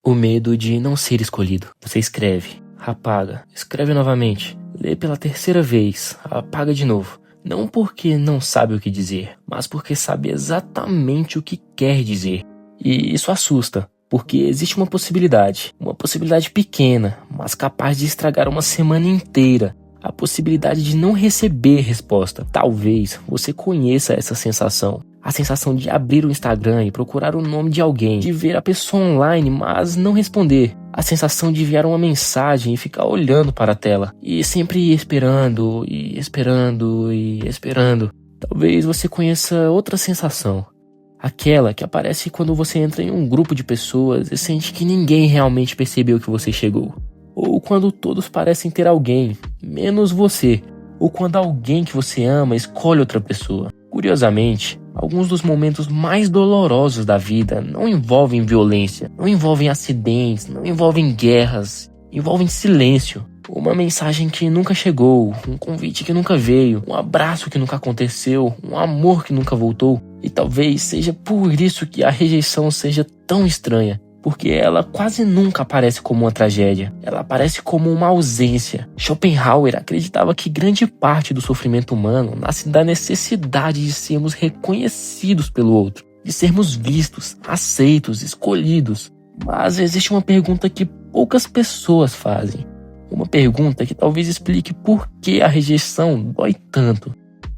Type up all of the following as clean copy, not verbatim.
O medo de não ser escolhido. Você escreve, apaga, escreve novamente, lê pela terceira vez, apaga de novo. Não porque não sabe o que dizer, mas porque sabe exatamente o que quer dizer. E isso assusta, porque existe uma possibilidade pequena, mas capaz de estragar uma semana inteira. A possibilidade de não receber resposta. Talvez você conheça essa sensação. A sensação de abrir o Instagram e procurar o nome de alguém, de ver a pessoa online, mas não responder. A sensação de enviar uma mensagem e ficar olhando para a tela. E sempre esperando, e esperando, e esperando. Talvez você conheça outra sensação. Aquela que aparece quando você entra em um grupo de pessoas e sente que ninguém realmente percebeu que você chegou. Ou quando todos parecem ter alguém, menos você. Ou quando alguém que você ama escolhe outra pessoa. Curiosamente, alguns dos momentos mais dolorosos da vida não envolvem violência, não envolvem acidentes, não envolvem guerras, envolvem silêncio. Uma mensagem que nunca chegou, um convite que nunca veio, um abraço que nunca aconteceu, um amor que nunca voltou. E talvez seja por isso que a rejeição seja tão estranha. Porque ela quase nunca aparece como uma tragédia. Ela aparece como uma ausência. Schopenhauer acreditava que grande parte do sofrimento humano nasce da necessidade de sermos reconhecidos pelo outro, de sermos vistos, aceitos, escolhidos. Mas existe uma pergunta que poucas pessoas fazem. Uma pergunta que talvez explique por que a rejeição dói tanto.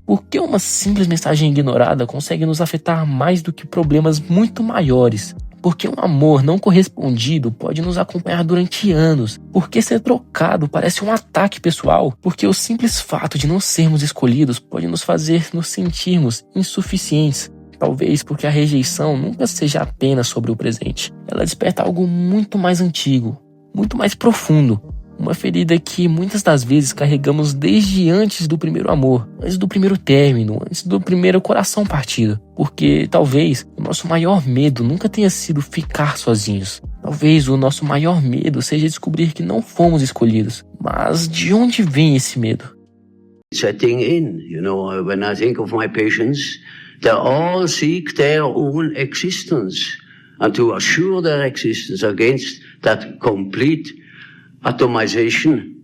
Por que uma simples mensagem ignorada consegue nos afetar mais do que problemas muito maiores? Porque um amor não correspondido pode nos acompanhar durante anos. Porque ser trocado parece um ataque pessoal. Porque o simples fato de não sermos escolhidos pode nos fazer nos sentirmos insuficientes. Talvez porque a rejeição nunca seja apenas sobre o presente. Ela desperta algo muito mais antigo, muito mais profundo. Uma ferida que muitas das vezes carregamos desde antes do primeiro amor, antes do primeiro término, antes do primeiro coração partido. Porque talvez o nosso maior medo nunca tenha sido ficar sozinhos. Talvez o nosso maior medo seja descobrir que não fomos escolhidos. Mas de onde vem esse medo? Setting in, when I think of my patients, they all seek their own existence and to assure their existence against that complete atomization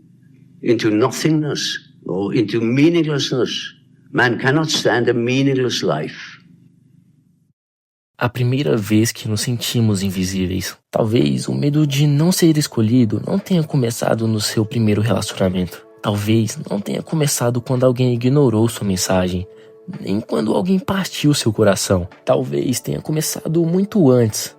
into nothingness or into meaninglessness. Man cannot stand a meaningless life. A primeira vez que nos sentimos invisíveis. Talvez o medo de não ser escolhido não tenha começado no seu primeiro relacionamento. Talvez não tenha começado quando alguém ignorou sua mensagem, nem quando alguém partiu seu coração. Talvez tenha começado muito antes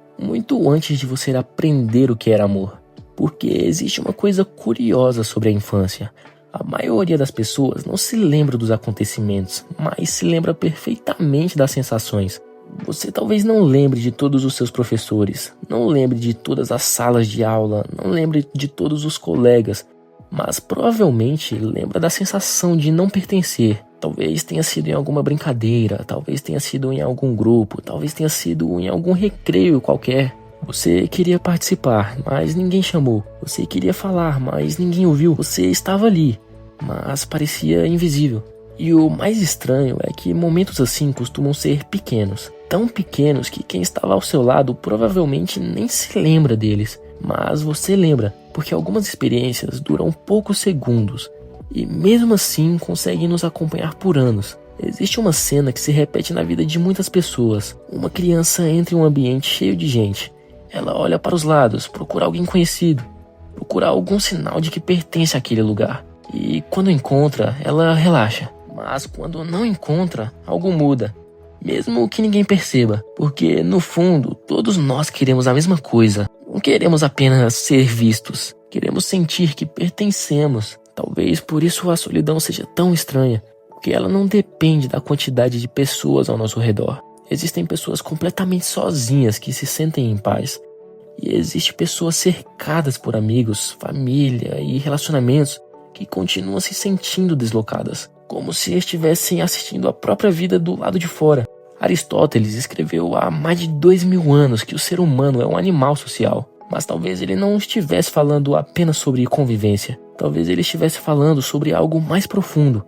de você aprender o que era amor. Porque existe uma coisa curiosa sobre a infância. A maioria das pessoas não se lembra dos acontecimentos, mas se lembra perfeitamente das sensações. Você talvez não lembre de todos os seus professores, não lembre de todas as salas de aula, não lembre de todos os colegas, mas provavelmente lembra da sensação de não pertencer. Talvez tenha sido em alguma brincadeira, talvez tenha sido em algum grupo, talvez tenha sido em algum recreio qualquer. Você queria participar, mas ninguém chamou. Você queria falar, mas ninguém ouviu. Você estava ali, mas parecia invisível. E o mais estranho é que momentos assim costumam ser pequenos. Tão pequenos que quem estava ao seu lado provavelmente nem se lembra deles. Mas você lembra, porque algumas experiências duram poucos segundos. E mesmo assim conseguem nos acompanhar por anos. Existe uma cena que se repete na vida de muitas pessoas. Uma criança entra em um ambiente cheio de gente. Ela olha para os lados, procura alguém conhecido, procura algum sinal de que pertence àquele lugar. E quando encontra, ela relaxa. Mas quando não encontra, algo muda. Mesmo que ninguém perceba. Porque, no fundo, todos nós queremos a mesma coisa. Não queremos apenas ser vistos. Queremos sentir que pertencemos. Talvez por isso a solidão seja tão estranha. Porque ela não depende da quantidade de pessoas ao nosso redor. Existem pessoas completamente sozinhas que se sentem em paz. E existem pessoas cercadas por amigos, família e relacionamentos que continuam se sentindo deslocadas, como se estivessem assistindo a própria vida do lado de fora. Aristóteles escreveu há mais de 2000 anos que o ser humano é um animal social. Mas talvez ele não estivesse falando apenas sobre convivência. Talvez ele estivesse falando sobre algo mais profundo.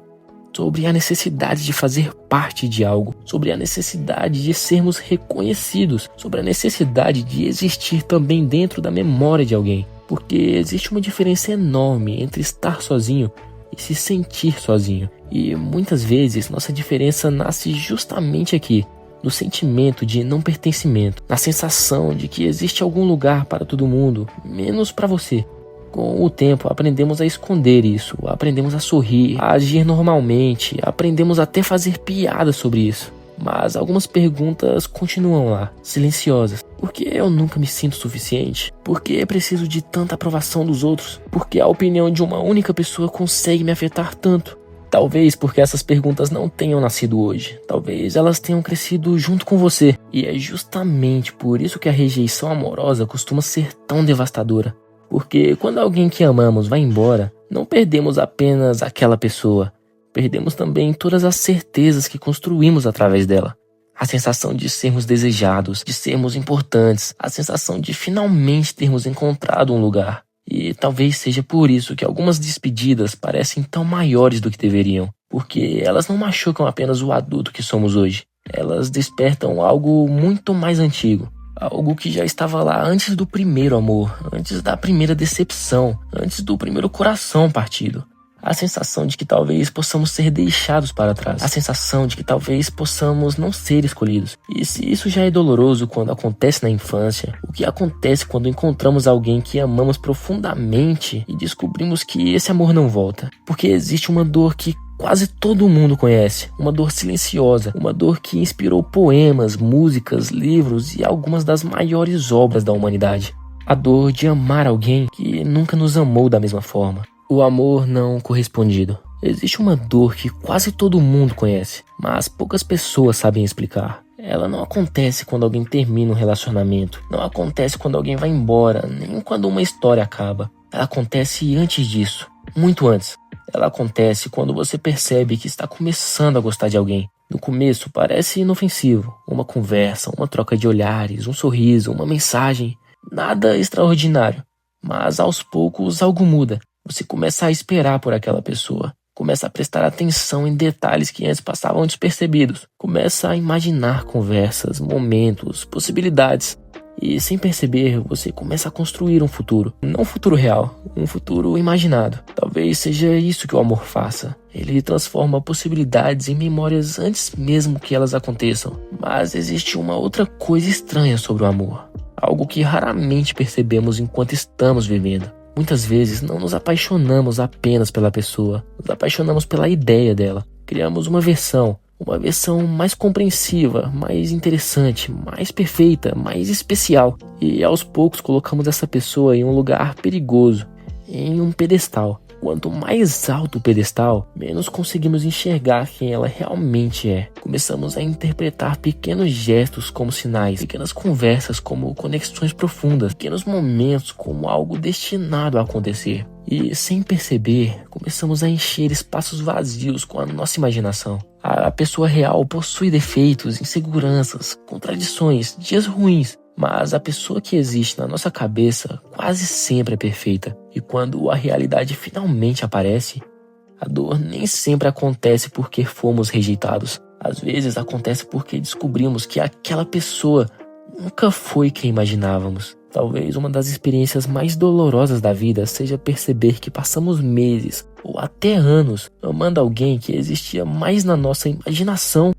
sobre a necessidade de fazer parte de algo, sobre a necessidade de sermos reconhecidos, sobre a necessidade de existir também dentro da memória de alguém. Porque existe uma diferença enorme entre estar sozinho e se sentir sozinho. E muitas vezes nossa diferença nasce justamente aqui, no sentimento de não pertencimento, na sensação de que existe algum lugar para todo mundo, menos para você. Com o tempo, aprendemos a esconder isso, aprendemos a sorrir, a agir normalmente, aprendemos até a fazer piadas sobre isso. Mas algumas perguntas continuam lá, silenciosas. Por que eu nunca me sinto suficiente? Por que preciso de tanta aprovação dos outros? Por que a opinião de uma única pessoa consegue me afetar tanto? Talvez porque essas perguntas não tenham nascido hoje. Talvez elas tenham crescido junto com você. E é justamente por isso que a rejeição amorosa costuma ser tão devastadora. Porque quando alguém que amamos vai embora, não perdemos apenas aquela pessoa. Perdemos também todas as certezas que construímos através dela. A sensação de sermos desejados, de sermos importantes, a sensação de finalmente termos encontrado um lugar. E talvez seja por isso que algumas despedidas parecem tão maiores do que deveriam. Porque elas não machucam apenas o adulto que somos hoje. Elas despertam algo muito mais antigo. Algo que já estava lá antes do primeiro amor, antes da primeira decepção, antes do primeiro coração partido. A sensação de que talvez possamos ser deixados para trás. A sensação de que talvez possamos não ser escolhidos. E se isso já é doloroso quando acontece na infância, o que acontece quando encontramos alguém que amamos profundamente e descobrimos que esse amor não volta? Porque existe uma dor que quase todo mundo conhece, uma dor silenciosa, uma dor que inspirou poemas, músicas, livros e algumas das maiores obras da humanidade. A dor de amar alguém que nunca nos amou da mesma forma. O amor não correspondido. Existe uma dor que quase todo mundo conhece, mas poucas pessoas sabem explicar. Ela não acontece quando alguém termina um relacionamento, não acontece quando alguém vai embora, nem quando uma história acaba. Ela acontece antes disso, muito antes. Ela acontece quando você percebe que está começando a gostar de alguém. No começo parece inofensivo, uma conversa, uma troca de olhares, um sorriso, uma mensagem, nada extraordinário. Mas aos poucos algo muda. Você começa a esperar por aquela pessoa, começa a prestar atenção em detalhes que antes passavam despercebidos, começa a imaginar conversas, momentos, possibilidades. E sem perceber, você começa a construir um futuro. Não um futuro real, um futuro imaginado. Talvez seja isso que o amor faça. Ele transforma possibilidades em memórias antes mesmo que elas aconteçam. Mas existe uma outra coisa estranha sobre o amor. Algo que raramente percebemos enquanto estamos vivendo. Muitas vezes não nos apaixonamos apenas pela pessoa. Nos apaixonamos pela ideia dela. Criamos uma versão mais compreensiva, mais interessante, mais perfeita, mais especial. E aos poucos colocamos essa pessoa em um lugar perigoso, em um pedestal. Quanto mais alto o pedestal, menos conseguimos enxergar quem ela realmente é. Começamos a interpretar pequenos gestos como sinais, pequenas conversas como conexões profundas, pequenos momentos como algo destinado a acontecer. E, sem perceber, começamos a encher espaços vazios com a nossa imaginação. A pessoa real possui defeitos, inseguranças, contradições, dias ruins. Mas a pessoa que existe na nossa cabeça quase sempre é perfeita. E quando a realidade finalmente aparece, a dor nem sempre acontece porque fomos rejeitados. Às vezes acontece porque descobrimos que aquela pessoa nunca foi quem imaginávamos. Talvez uma das experiências mais dolorosas da vida seja perceber que passamos meses ou até anos amando alguém que existia mais na nossa imaginação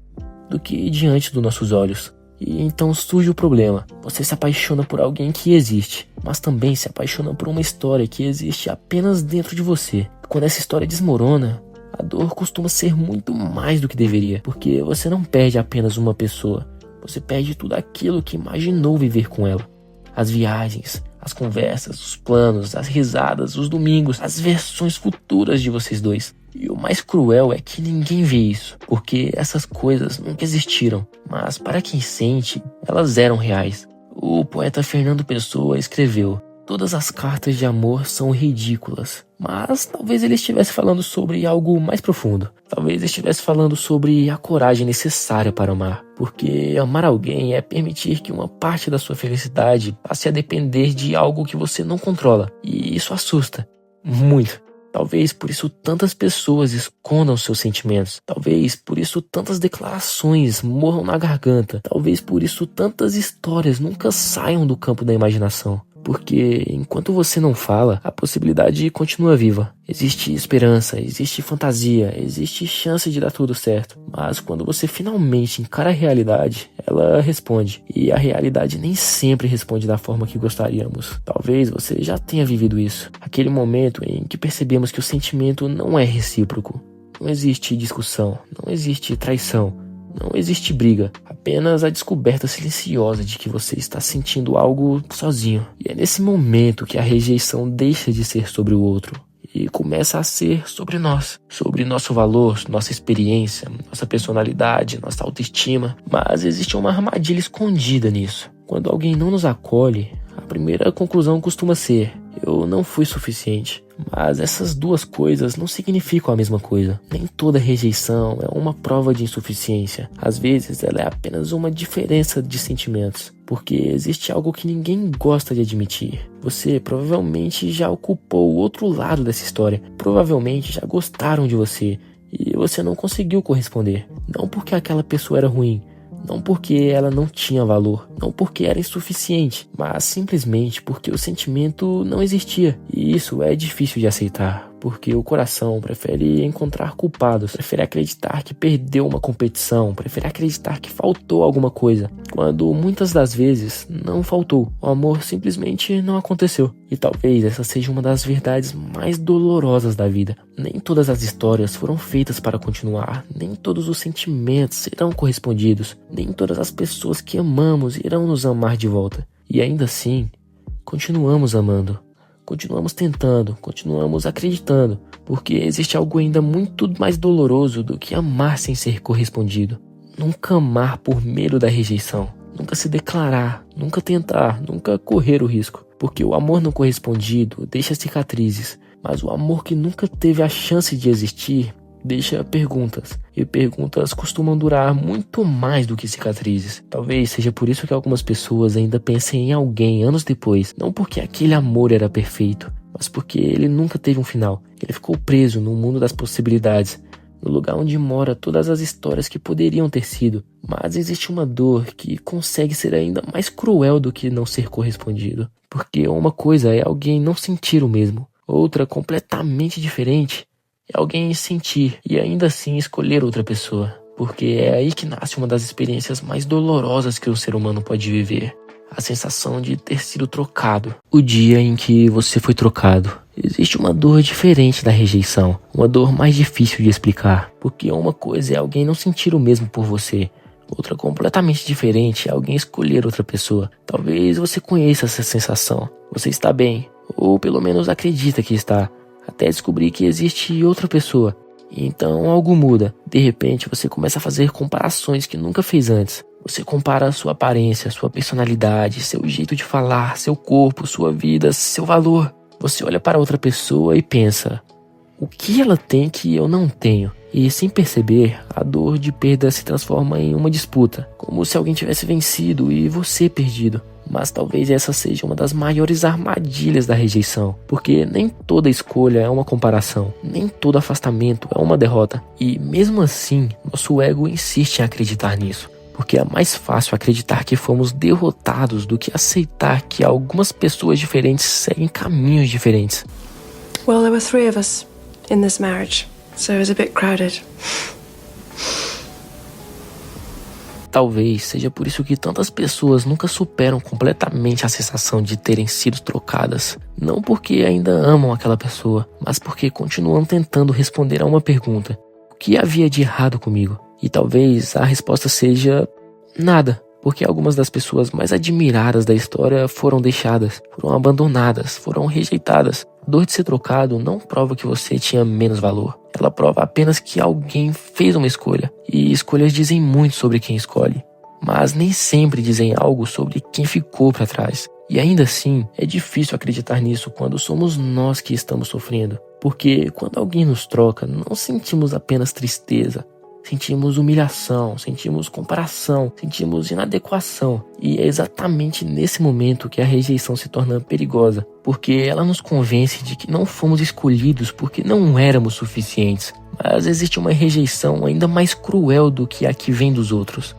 do que diante dos nossos olhos. E então surge o problema. Você se apaixona por alguém que existe, mas também se apaixona por uma história que existe apenas dentro de você. Quando essa história desmorona, a dor costuma ser muito mais do que deveria, porque você não perde apenas uma pessoa, você perde tudo aquilo que imaginou viver com ela. As viagens, as conversas, os planos, as risadas, os domingos, as versões futuras de vocês dois. E o mais cruel é que ninguém vê isso, porque essas coisas nunca existiram, mas para quem sente, elas eram reais. O poeta Fernando Pessoa escreveu: todas as cartas de amor são ridículas, mas talvez ele estivesse falando sobre algo mais profundo. Talvez estivesse falando sobre a coragem necessária para amar, porque amar alguém é permitir que uma parte da sua felicidade passe a depender de algo que você não controla, e isso assusta muito. Talvez por isso tantas pessoas escondam seus sentimentos. Talvez por isso tantas declarações morram na garganta. Talvez por isso tantas histórias nunca saiam do campo da imaginação. Porque enquanto você não fala, a possibilidade continua viva. Existe esperança, existe fantasia, existe chance de dar tudo certo. Mas quando você finalmente encara a realidade, ela responde. E a realidade nem sempre responde da forma que gostaríamos. Talvez você já tenha vivido isso. Aquele momento em que percebemos que o sentimento não é recíproco. Não existe discussão, não existe traição. Não existe briga, apenas a descoberta silenciosa de que você está sentindo algo sozinho. E é nesse momento que a rejeição deixa de ser sobre o outro e começa a ser sobre nós, sobre nosso valor, nossa experiência, nossa personalidade, nossa autoestima. Mas existe uma armadilha escondida nisso. Quando alguém não nos acolhe, a primeira conclusão costuma ser: eu não fui suficiente. Mas essas duas coisas não significam a mesma coisa. Nem toda rejeição é uma prova de insuficiência. Às vezes ela é apenas uma diferença de sentimentos. Porque existe algo que ninguém gosta de admitir. Você provavelmente já ocupou o outro lado dessa história. Provavelmente já gostaram de você e você não conseguiu corresponder. Não porque aquela pessoa era ruim, não porque ela não tinha valor, não porque era insuficiente, mas simplesmente porque o sentimento não existia. E isso é difícil de aceitar, porque o coração prefere encontrar culpados, prefere acreditar que perdeu uma competição, prefere acreditar que faltou alguma coisa, quando muitas das vezes não faltou. O amor simplesmente não aconteceu. E talvez essa seja uma das verdades mais dolorosas da vida. Nem todas as histórias foram feitas para continuar, nem todos os sentimentos serão correspondidos, nem todas as pessoas que amamos irão nos amar de volta. E ainda assim, continuamos amando. Continuamos tentando, continuamos acreditando, porque existe algo ainda muito mais doloroso do que amar sem ser correspondido. Nunca amar por medo da rejeição, nunca se declarar, nunca tentar, nunca correr o risco, porque o amor não correspondido deixa cicatrizes, mas o amor que nunca teve a chance de existir deixa perguntas, e perguntas costumam durar muito mais do que cicatrizes. Talvez seja por isso que algumas pessoas ainda pensem em alguém anos depois, não porque aquele amor era perfeito, mas porque ele nunca teve um final. Ele ficou preso no mundo das possibilidades, no lugar onde mora todas as histórias que poderiam ter sido. Mas existe uma dor que consegue ser ainda mais cruel do que não ser correspondido, porque uma coisa é alguém não sentir o mesmo, outra completamente diferente é alguém sentir e ainda assim escolher outra pessoa. Porque é aí que nasce uma das experiências mais dolorosas que o ser humano pode viver. A sensação de ter sido trocado. O dia em que você foi trocado. Existe uma dor diferente da rejeição. Uma dor mais difícil de explicar. Porque uma coisa é alguém não sentir o mesmo por você. Outra completamente diferente é alguém escolher outra pessoa. Talvez você conheça essa sensação. Você está bem, ou pelo menos acredita que está, até descobrir que existe outra pessoa. E então algo muda. De repente você começa a fazer comparações que nunca fez antes. Você compara a sua aparência, sua personalidade, seu jeito de falar, seu corpo, sua vida, seu valor. Você olha para outra pessoa e pensa: o que ela tem que eu não tenho? E sem perceber, a dor de perda se transforma em uma disputa, como se alguém tivesse vencido e você perdido. Mas talvez essa seja uma das maiores armadilhas da rejeição, porque nem toda escolha é uma comparação, nem todo afastamento é uma derrota. E mesmo assim, nosso ego insiste em acreditar nisso, porque é mais fácil acreditar que fomos derrotados do que aceitar que algumas pessoas diferentes seguem caminhos diferentes. Well, there were 3 of us in this marriage, so it was a bit crowded. Talvez seja por isso que tantas pessoas nunca superam completamente a sensação de terem sido trocadas. Não porque ainda amam aquela pessoa, mas porque continuam tentando responder a uma pergunta: o que havia de errado comigo? E talvez a resposta seja nada, porque algumas das pessoas mais admiradas da história foram deixadas, foram abandonadas, foram rejeitadas. A dor de ser trocado não prova que você tinha menos valor. Ela prova apenas que alguém fez uma escolha. E escolhas dizem muito sobre quem escolhe, mas nem sempre dizem algo sobre quem ficou para trás. E ainda assim, é difícil acreditar nisso quando somos nós que estamos sofrendo. Porque quando alguém nos troca, não sentimos apenas tristeza, sentimos humilhação, sentimos comparação, sentimos inadequação. E é exatamente nesse momento que a rejeição se torna perigosa, porque ela nos convence de que não fomos escolhidos porque não éramos suficientes. Mas existe uma rejeição ainda mais cruel do que a que vem dos outros.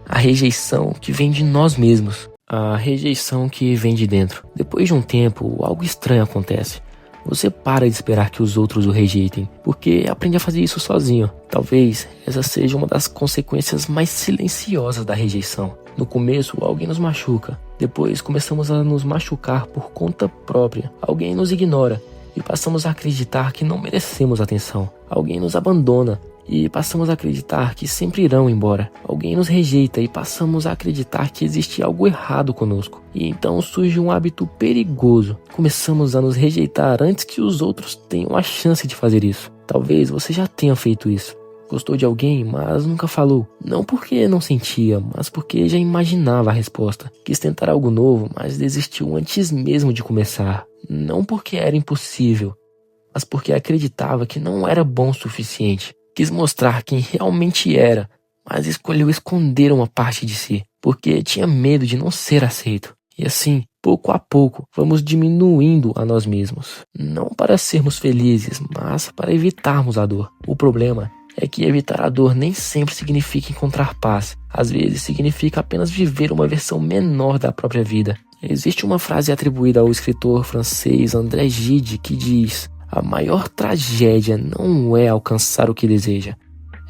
A rejeição que vem de nós mesmos. A rejeição que vem de dentro. Depois de um tempo, algo estranho acontece. Você para de esperar que os outros o rejeitem, porque aprende a fazer isso sozinho. Talvez essa seja uma das consequências mais silenciosas da rejeição. No começo, alguém nos machuca. Depois, começamos a nos machucar por conta própria. Alguém nos ignora e passamos a acreditar que não merecemos atenção. Alguém nos abandona e passamos a acreditar que sempre irão embora. Alguém nos rejeita e passamos a acreditar que existe algo errado conosco. E então surge um hábito perigoso. Começamos a nos rejeitar antes que os outros tenham a chance de fazer isso. Talvez você já tenha feito isso. Gostou de alguém, mas nunca falou. Não porque não sentia, mas porque já imaginava a resposta. Quis tentar algo novo, mas desistiu antes mesmo de começar. Não porque era impossível, mas porque acreditava que não era bom o suficiente. Quis mostrar quem realmente era, mas escolheu esconder uma parte de si, porque tinha medo de não ser aceito. E assim, pouco a pouco, vamos diminuindo a nós mesmos. Não para sermos felizes, mas para evitarmos a dor. O problema é que evitar a dor nem sempre significa encontrar paz. Às vezes significa apenas viver uma versão menor da própria vida. Existe uma frase atribuída ao escritor francês André Gide que diz: a maior tragédia não é alcançar o que deseja,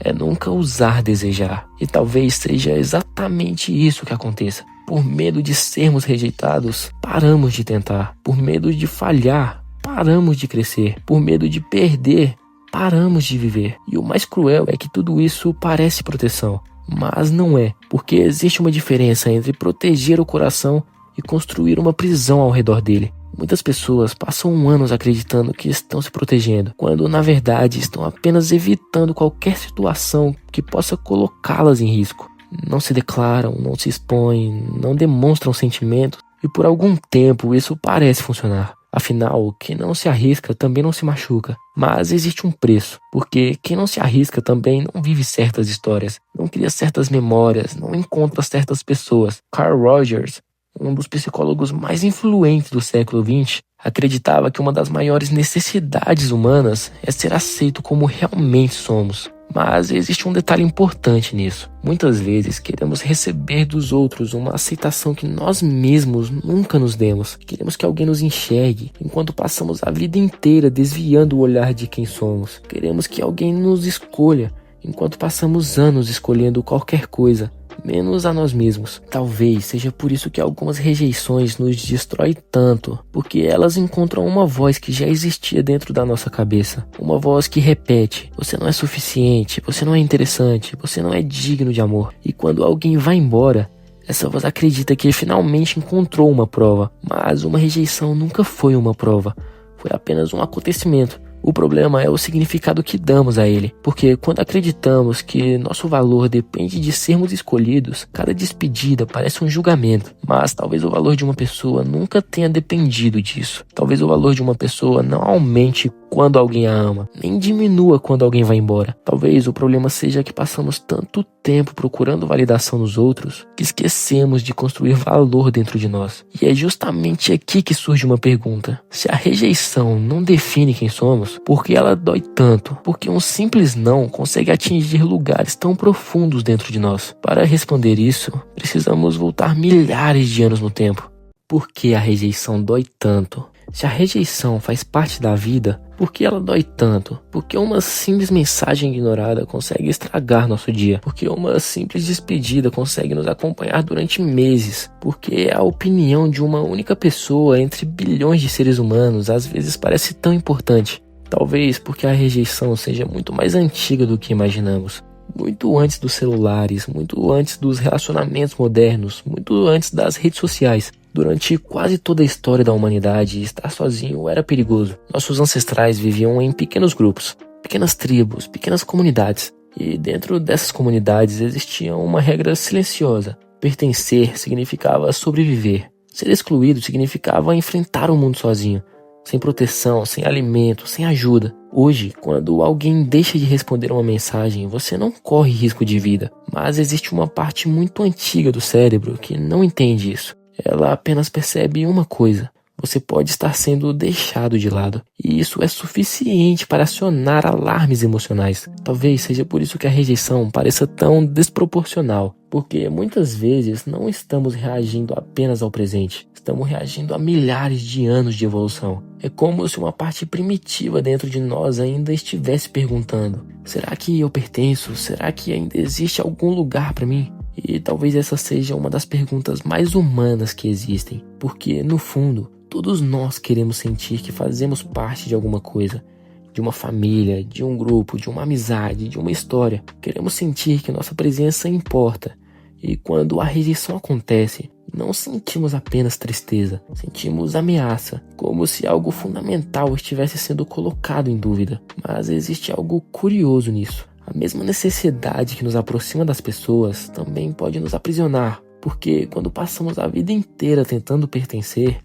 é nunca ousar desejar. E talvez seja exatamente isso que aconteça. Por medo de sermos rejeitados, paramos de tentar. Por medo de falhar, paramos de crescer. Por medo de perder, paramos de viver. E o mais cruel é que tudo isso parece proteção, mas não é, porque existe uma diferença entre proteger o coração e construir uma prisão ao redor dele. Muitas pessoas passam anos acreditando que estão se protegendo, quando na verdade estão apenas evitando qualquer situação que possa colocá-las em risco. Não se declaram, não se expõem, não demonstram sentimentos, e por algum tempo isso parece funcionar. Afinal, quem não se arrisca também não se machuca. Mas existe um preço, porque quem não se arrisca também não vive certas histórias, não cria certas memórias, não encontra certas pessoas. Carl Rogers, um dos psicólogos mais influentes do século XX, acreditava que uma das maiores necessidades humanas é ser aceito como realmente somos. Mas existe um detalhe importante nisso. Muitas vezes queremos receber dos outros uma aceitação que nós mesmos nunca nos demos. Queremos que alguém nos enxergue, enquanto passamos a vida inteira desviando o olhar de quem somos. Queremos que alguém nos escolha, enquanto passamos anos escolhendo qualquer coisa, menos a nós mesmos. Talvez seja por isso que algumas rejeições nos destrói tanto, porque elas encontram uma voz que já existia dentro da nossa cabeça. Uma voz que repete: você não é suficiente, você não é interessante, você não é digno de amor. E quando alguém vai embora, essa voz acredita que finalmente encontrou uma prova. Mas uma rejeição nunca foi uma prova, foi apenas um acontecimento. O problema é o significado que damos a ele, porque quando acreditamos que nosso valor depende de sermos escolhidos, cada despedida parece um julgamento. Mas talvez o valor de uma pessoa nunca tenha dependido disso. Talvez o valor de uma pessoa não aumente quando alguém a ama, nem diminua quando alguém vai embora. Talvez o problema seja que passamos tanto tempo procurando validação nos outros que esquecemos de construir valor dentro de nós. E é justamente aqui que surge uma pergunta: se a rejeição não define quem somos, por que ela dói tanto? Por que um simples não consegue atingir lugares tão profundos dentro de nós? Para responder isso, precisamos voltar milhares de anos no tempo. Por que a rejeição dói tanto? Se a rejeição faz parte da vida, por que ela dói tanto? Por que uma simples mensagem ignorada consegue estragar nosso dia? Por que uma simples despedida consegue nos acompanhar durante meses? Por que a opinião de uma única pessoa entre bilhões de seres humanos às vezes parece tão importante? Talvez porque a rejeição seja muito mais antiga do que imaginamos. Muito antes dos celulares, muito antes dos relacionamentos modernos, muito antes das redes sociais. Durante quase toda a história da humanidade, estar sozinho era perigoso. Nossos ancestrais viviam em pequenos grupos, pequenas tribos, pequenas comunidades. E dentro dessas comunidades existia uma regra silenciosa. Pertencer significava sobreviver. Ser excluído significava enfrentar o mundo sozinho, sem proteção, sem alimento, sem ajuda. Hoje, quando alguém deixa de responder uma mensagem, você não corre risco de vida, mas existe uma parte muito antiga do cérebro que não entende isso. Ela apenas percebe uma coisa: você pode estar sendo deixado de lado, e isso é suficiente para acionar alarmes emocionais. Talvez seja por isso que a rejeição pareça tão desproporcional, porque muitas vezes não estamos reagindo apenas ao presente, estamos reagindo a milhares de anos de evolução. É como se uma parte primitiva dentro de nós ainda estivesse perguntando: será que eu pertenço? Será que ainda existe algum lugar para mim? E talvez essa seja uma das perguntas mais humanas que existem, porque no fundo, todos nós queremos sentir que fazemos parte de alguma coisa, de uma família, de um grupo, de uma amizade, de uma história. Queremos sentir que nossa presença importa. E quando a rejeição acontece, não sentimos apenas tristeza, sentimos ameaça, como se algo fundamental estivesse sendo colocado em dúvida. Mas existe algo curioso nisso. A mesma necessidade que nos aproxima das pessoas também pode nos aprisionar, porque quando passamos a vida inteira tentando pertencer,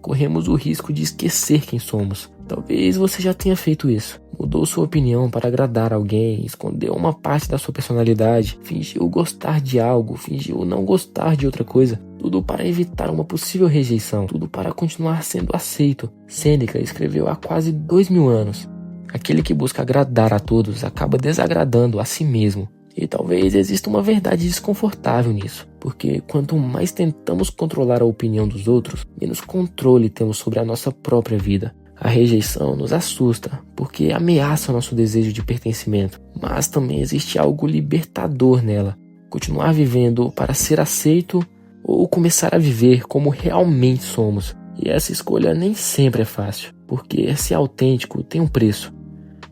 corremos o risco de esquecer quem somos. Talvez você já tenha feito isso. Mudou sua opinião para agradar alguém, escondeu uma parte da sua personalidade, fingiu gostar de algo, fingiu não gostar de outra coisa. Tudo para evitar uma possível rejeição, tudo para continuar sendo aceito. Sêneca escreveu há quase 2000 anos. Aquele que busca agradar a todos acaba desagradando a si mesmo. E talvez exista uma verdade desconfortável nisso, porque quanto mais tentamos controlar a opinião dos outros, menos controle temos sobre a nossa própria vida. A rejeição nos assusta, porque ameaça o nosso desejo de pertencimento, mas também existe algo libertador nela. Continuar vivendo para ser aceito ou começar a viver como realmente somos. E essa escolha nem sempre é fácil, porque ser autêntico tem um preço.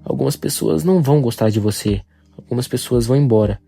Algumas pessoas não vão gostar de você. Algumas pessoas vão embora.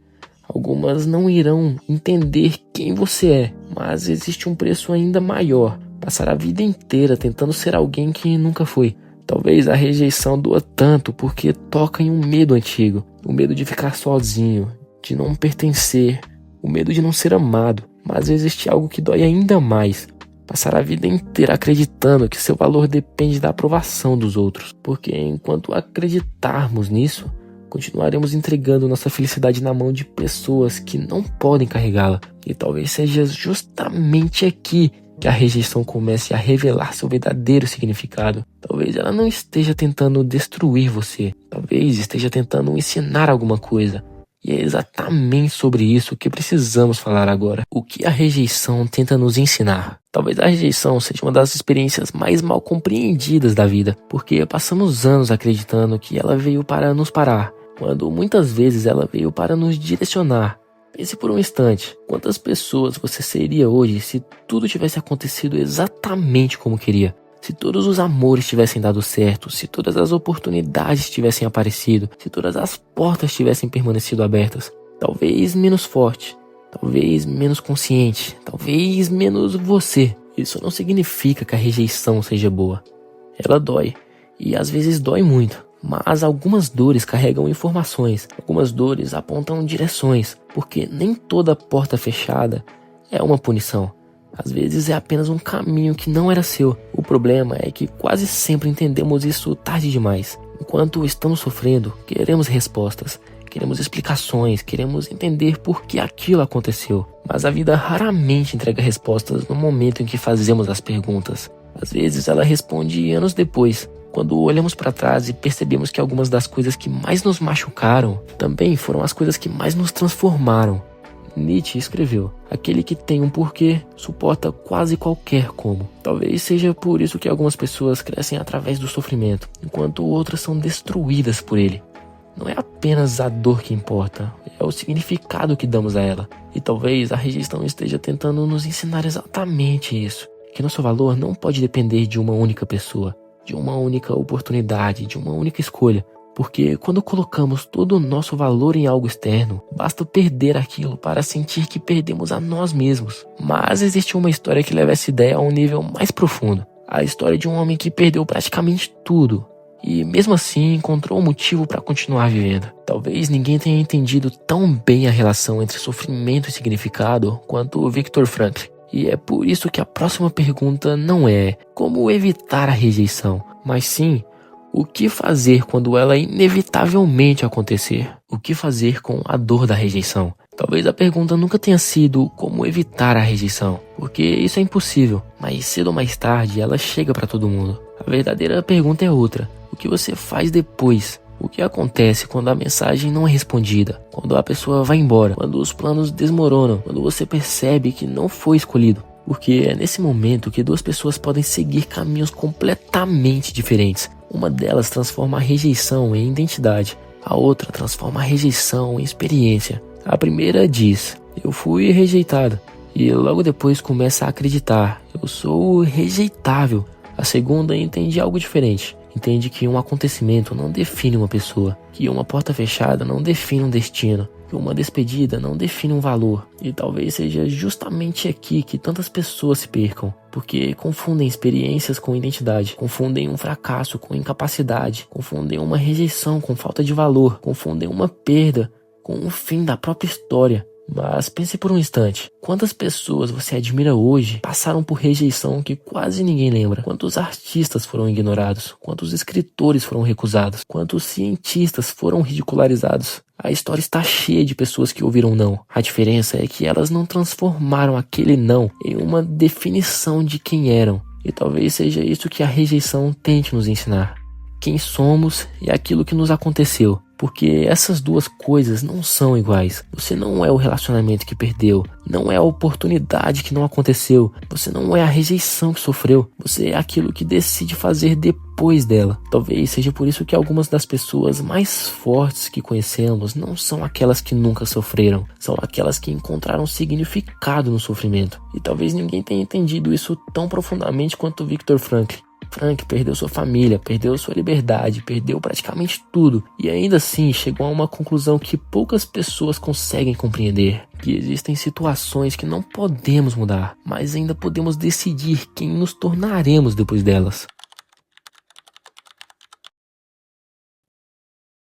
Algumas não irão entender quem você é. Mas existe um preço ainda maior. Passar a vida inteira tentando ser alguém que nunca foi. Talvez a rejeição doa tanto porque toca em um medo antigo. O medo de ficar sozinho, de não pertencer, o medo de não ser amado. Mas existe algo que dói ainda mais. Passar a vida inteira acreditando que seu valor depende da aprovação dos outros. Porque enquanto acreditarmos nisso, continuaremos entregando nossa felicidade na mão de pessoas que não podem carregá-la. E talvez seja justamente aqui que a rejeição comece a revelar seu verdadeiro significado. Talvez ela não esteja tentando destruir você. Talvez esteja tentando ensinar alguma coisa. E é exatamente sobre isso que precisamos falar agora. O que a rejeição tenta nos ensinar? Talvez a rejeição seja uma das experiências mais mal compreendidas da vida, porque passamos anos acreditando que ela veio para nos parar, quando muitas vezes ela veio para nos direcionar. Pense por um instante, quantas pessoas você seria hoje se tudo tivesse acontecido exatamente como queria? Se todos os amores tivessem dado certo, se todas as oportunidades tivessem aparecido, se todas as portas tivessem permanecido abertas, talvez menos forte, talvez menos consciente, talvez menos você. Isso não significa que a rejeição seja boa. Ela dói, e às vezes dói muito. Mas algumas dores carregam informações, algumas dores apontam direções, porque nem toda porta fechada é uma punição. Às vezes é apenas um caminho que não era seu. O problema é que quase sempre entendemos isso tarde demais. Enquanto estamos sofrendo, queremos respostas, queremos explicações, queremos entender por que aquilo aconteceu. Mas a vida raramente entrega respostas no momento em que fazemos as perguntas. Às vezes ela responde anos depois, quando olhamos para trás e percebemos que algumas das coisas que mais nos machucaram também foram as coisas que mais nos transformaram. Nietzsche escreveu: aquele que tem um porquê suporta quase qualquer como. Talvez seja por isso que algumas pessoas crescem através do sofrimento, enquanto outras são destruídas por ele. Não é apenas a dor que importa, é o significado que damos a ela. E talvez a rejeição esteja tentando nos ensinar exatamente isso, que nosso valor não pode depender de uma única pessoa, de uma única oportunidade, de uma única escolha. Porque quando colocamos todo o nosso valor em algo externo, basta perder aquilo para sentir que perdemos a nós mesmos. Mas existe uma história que leva essa ideia a um nível mais profundo. A história de um homem que perdeu praticamente tudo e mesmo assim encontrou um motivo para continuar vivendo. Talvez ninguém tenha entendido tão bem a relação entre sofrimento e significado quanto o Viktor Frankl. E é por isso que a próxima pergunta não é como evitar a rejeição, mas sim O que fazer quando ela inevitavelmente acontecer? O que fazer com a dor da rejeição? Talvez a pergunta nunca tenha sido como evitar a rejeição, porque isso é impossível, mas cedo ou mais tarde ela chega para todo mundo. A verdadeira pergunta é outra: o que você faz depois? O que acontece quando a mensagem não é respondida? Quando a pessoa vai embora? Quando os planos desmoronam? Quando você percebe que não foi escolhido? Porque é nesse momento que duas pessoas podem seguir caminhos completamente diferentes. Uma delas transforma a rejeição em identidade, a outra transforma a rejeição em experiência. A primeira diz: eu fui rejeitada, e logo depois começa a acreditar: eu sou rejeitável. A segunda entende algo diferente. Entende que um acontecimento não define uma pessoa, que uma porta fechada não define um destino, que uma despedida não define um valor. E talvez seja justamente aqui que tantas pessoas se percam, porque confundem experiências com identidade, confundem um fracasso com incapacidade, confundem uma rejeição com falta de valor, confundem uma perda com o fim da própria história. Mas pense por um instante: quantas pessoas você admira hoje passaram por rejeição que quase ninguém lembra? Quantos artistas foram ignorados? Quantos escritores foram recusados? Quantos cientistas foram ridicularizados? A história está cheia de pessoas que ouviram não. A diferença é que elas não transformaram aquele não em uma definição de quem eram. E talvez seja isso que a rejeição tente nos ensinar: quem somos e aquilo que nos aconteceu. Porque essas duas coisas não são iguais. Você não é o relacionamento que perdeu, não é a oportunidade que não aconteceu, você não é a rejeição que sofreu, você é aquilo que decide fazer depois dela. Talvez seja por isso que algumas das pessoas mais fortes que conhecemos não são aquelas que nunca sofreram, são aquelas que encontraram significado no sofrimento. E talvez ninguém tenha entendido isso tão profundamente quanto Viktor Frankl. Frank perdeu sua família, perdeu sua liberdade, perdeu praticamente tudo, e ainda assim chegou a uma conclusão que poucas pessoas conseguem compreender: que existem situações que não podemos mudar, mas ainda podemos decidir quem nos tornaremos depois delas.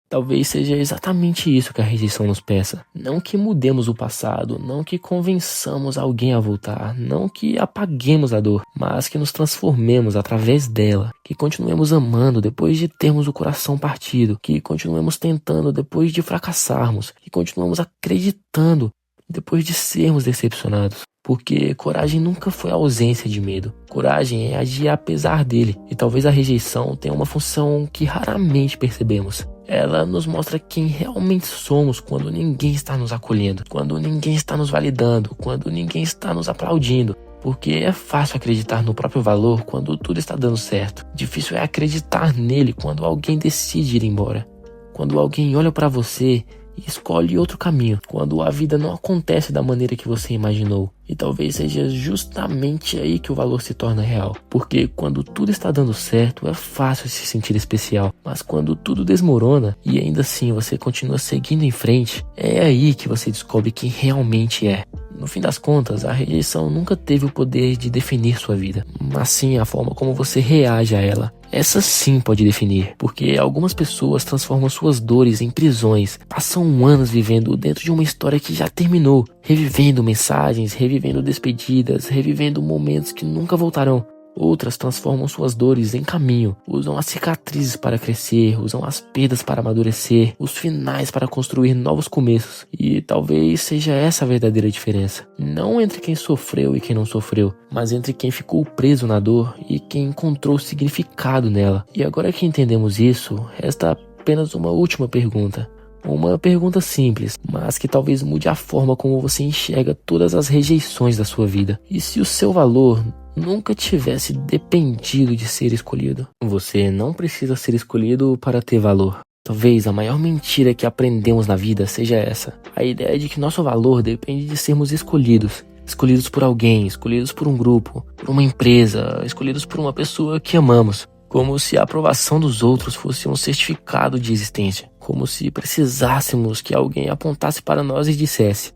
Talvez seja exatamente isso que a rejeição nos peça. Não que mudemos o passado, não que convençamos alguém a voltar, não que apaguemos a dor, mas que nos transformemos através dela, que continuemos amando depois de termos o coração partido, que continuemos tentando depois de fracassarmos, que continuemos acreditando depois de sermos decepcionados. Porque coragem nunca foi a ausência de medo. Coragem é agir apesar dele. E talvez a rejeição tenha uma função que raramente percebemos. Ela nos mostra quem realmente somos quando ninguém está nos acolhendo, quando ninguém está nos validando, quando ninguém está nos aplaudindo. Porque é fácil acreditar no próprio valor quando tudo está dando certo. Difícil é acreditar nele quando alguém decide ir embora. Quando alguém olha para você e escolhe outro caminho, quando a vida não acontece da maneira que você imaginou. E talvez seja justamente aí que o valor se torna real. Porque quando tudo está dando certo, é fácil se sentir especial. Mas quando tudo desmorona e ainda assim você continua seguindo em frente, é aí que você descobre quem realmente é. No fim das contas, a rejeição nunca teve o poder de definir sua vida, mas sim a forma como você reage a ela. Essa sim pode definir, porque algumas pessoas transformam suas dores em prisões, passam anos vivendo dentro de uma história que já terminou, revivendo mensagens, revivendo despedidas, revivendo momentos que nunca voltarão. Outras transformam suas dores em caminho, usam as cicatrizes para crescer, usam as perdas para amadurecer, os finais para construir novos começos. E talvez seja essa a verdadeira diferença. Não entre quem sofreu e quem não sofreu, mas entre quem ficou preso na dor e quem encontrou significado nela. E agora que entendemos isso, resta apenas uma última pergunta. Uma pergunta simples, mas que talvez mude a forma como você enxerga todas as rejeições da sua vida. E se o seu valor nunca tivesse dependido de ser escolhido? Você não precisa ser escolhido para ter valor. Talvez a maior mentira que aprendemos na vida seja essa: a ideia de que nosso valor depende de sermos escolhidos. Escolhidos por alguém, escolhidos por um grupo, por uma empresa, escolhidos por uma pessoa que amamos. Como se a aprovação dos outros fosse um certificado de existência. Como se precisássemos que alguém apontasse para nós e dissesse: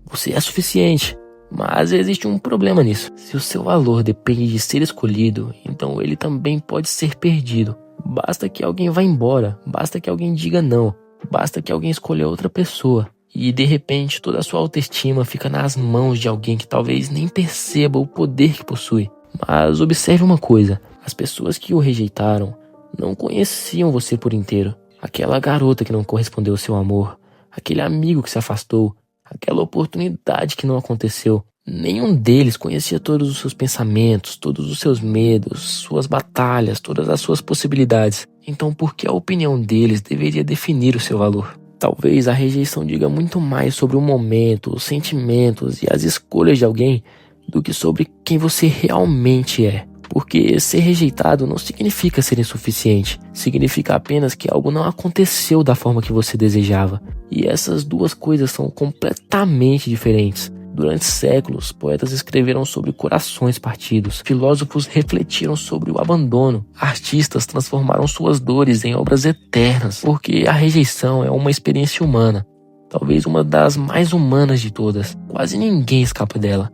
você é suficiente. Mas existe um problema nisso. Se o seu valor depende de ser escolhido, então ele também pode ser perdido. Basta que alguém vá embora, basta que alguém diga não, basta que alguém escolha outra pessoa. E de repente toda a sua autoestima fica nas mãos de alguém que talvez nem perceba o poder que possui. Mas observe uma coisa: as pessoas que o rejeitaram não conheciam você por inteiro. Aquela garota que não correspondeu ao seu amor, aquele amigo que se afastou, aquela oportunidade que não aconteceu. Nenhum deles conhecia todos os seus pensamentos, todos os seus medos, suas batalhas, todas as suas possibilidades. Então por que a opinião deles deveria definir o seu valor? Talvez a rejeição diga muito mais sobre o momento, os sentimentos e as escolhas de alguém do que sobre quem você realmente é. Porque ser rejeitado não significa ser insuficiente, significa apenas que algo não aconteceu da forma que você desejava. E essas duas coisas são completamente diferentes. Durante séculos, poetas escreveram sobre corações partidos, filósofos refletiram sobre o abandono, artistas transformaram suas dores em obras eternas, porque a rejeição é uma experiência humana, talvez uma das mais humanas de todas. Quase ninguém escapa dela.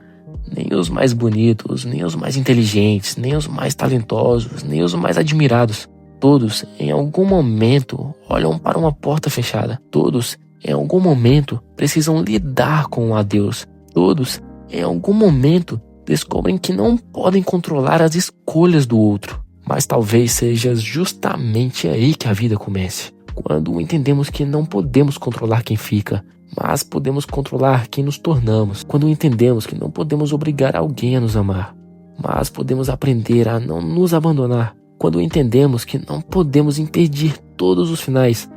Nem os mais bonitos, nem os mais inteligentes, nem os mais talentosos, nem os mais admirados. Todos, em algum momento, olham para uma porta fechada. Todos, em algum momento, precisam lidar com o adeus. Todos, em algum momento, descobrem que não podem controlar as escolhas do outro. Mas talvez seja justamente aí que a vida comece. Quando entendemos que não podemos controlar quem fica, mas podemos controlar quem nos tornamos. Quando entendemos que não podemos obrigar alguém a nos amar, mas podemos aprender a não nos abandonar. Quando entendemos que não podemos impedir todos os finais,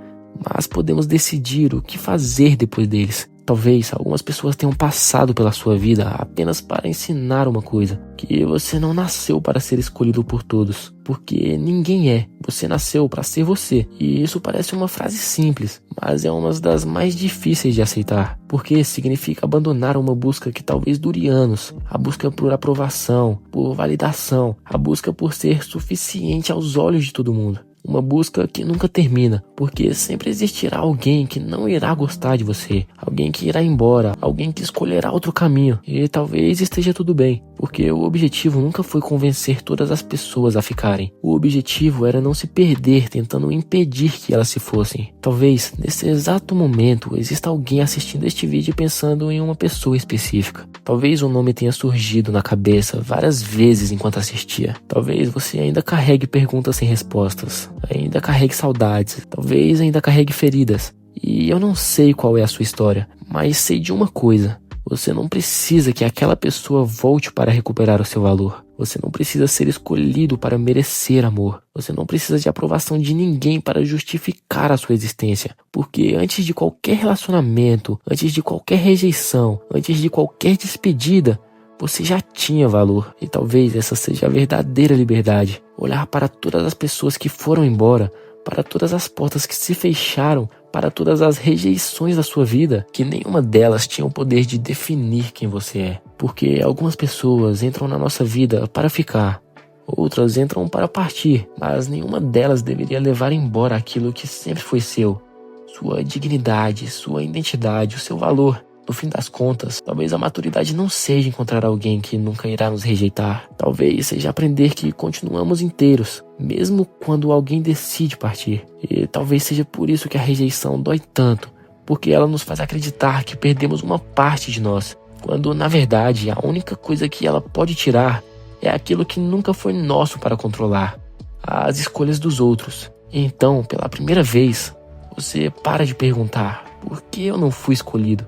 mas podemos decidir o que fazer depois deles. Talvez algumas pessoas tenham passado pela sua vida apenas para ensinar uma coisa: que você não nasceu para ser escolhido por todos, porque ninguém é. Você nasceu para ser você. E isso parece uma frase simples, mas é uma das mais difíceis de aceitar, porque significa abandonar uma busca que talvez dure anos, a busca por aprovação, por validação, a busca por ser suficiente aos olhos de todo mundo. Uma busca que nunca termina, porque sempre existirá alguém que não irá gostar de você, alguém que irá embora, alguém que escolherá outro caminho, e talvez esteja tudo bem, porque o objetivo nunca foi convencer todas as pessoas a ficarem. O objetivo era não se perder tentando impedir que elas se fossem. Talvez, nesse exato momento, exista alguém assistindo este vídeo pensando em uma pessoa específica. Talvez o nome tenha surgido na cabeça várias vezes enquanto assistia. Talvez você ainda carregue perguntas sem respostas, ainda carregue saudades, talvez ainda carregue feridas. E eu não sei qual é a sua história, mas sei de uma coisa: você não precisa que aquela pessoa volte para recuperar o seu valor. Você não precisa ser escolhido para merecer amor. Você não precisa de aprovação de ninguém para justificar a sua existência. Porque antes de qualquer relacionamento, antes de qualquer rejeição, antes de qualquer despedida, você já tinha valor. E talvez essa seja a verdadeira liberdade. Olhar para todas as pessoas que foram embora, para todas as portas que se fecharam, para todas as rejeições da sua vida, que nenhuma delas tinha o poder de definir quem você é. Porque algumas pessoas entram na nossa vida para ficar, outras entram para partir, mas nenhuma delas deveria levar embora aquilo que sempre foi seu: sua dignidade, sua identidade, o seu valor. No fim das contas, talvez a maturidade não seja encontrar alguém que nunca irá nos rejeitar. Talvez seja aprender que continuamos inteiros, mesmo quando alguém decide partir. E talvez seja por isso que a rejeição dói tanto, porque ela nos faz acreditar que perdemos uma parte de nós, quando na verdade a única coisa que ela pode tirar é aquilo que nunca foi nosso para controlar: as escolhas dos outros. Então, pela primeira vez, você para de perguntar: por que eu não fui escolhido?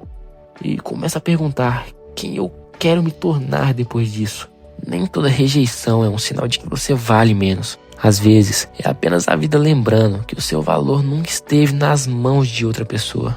E começa a perguntar: quem eu quero me tornar depois disso? Nem toda rejeição é um sinal de que você vale menos. Às vezes, é apenas a vida lembrando que o seu valor nunca esteve nas mãos de outra pessoa.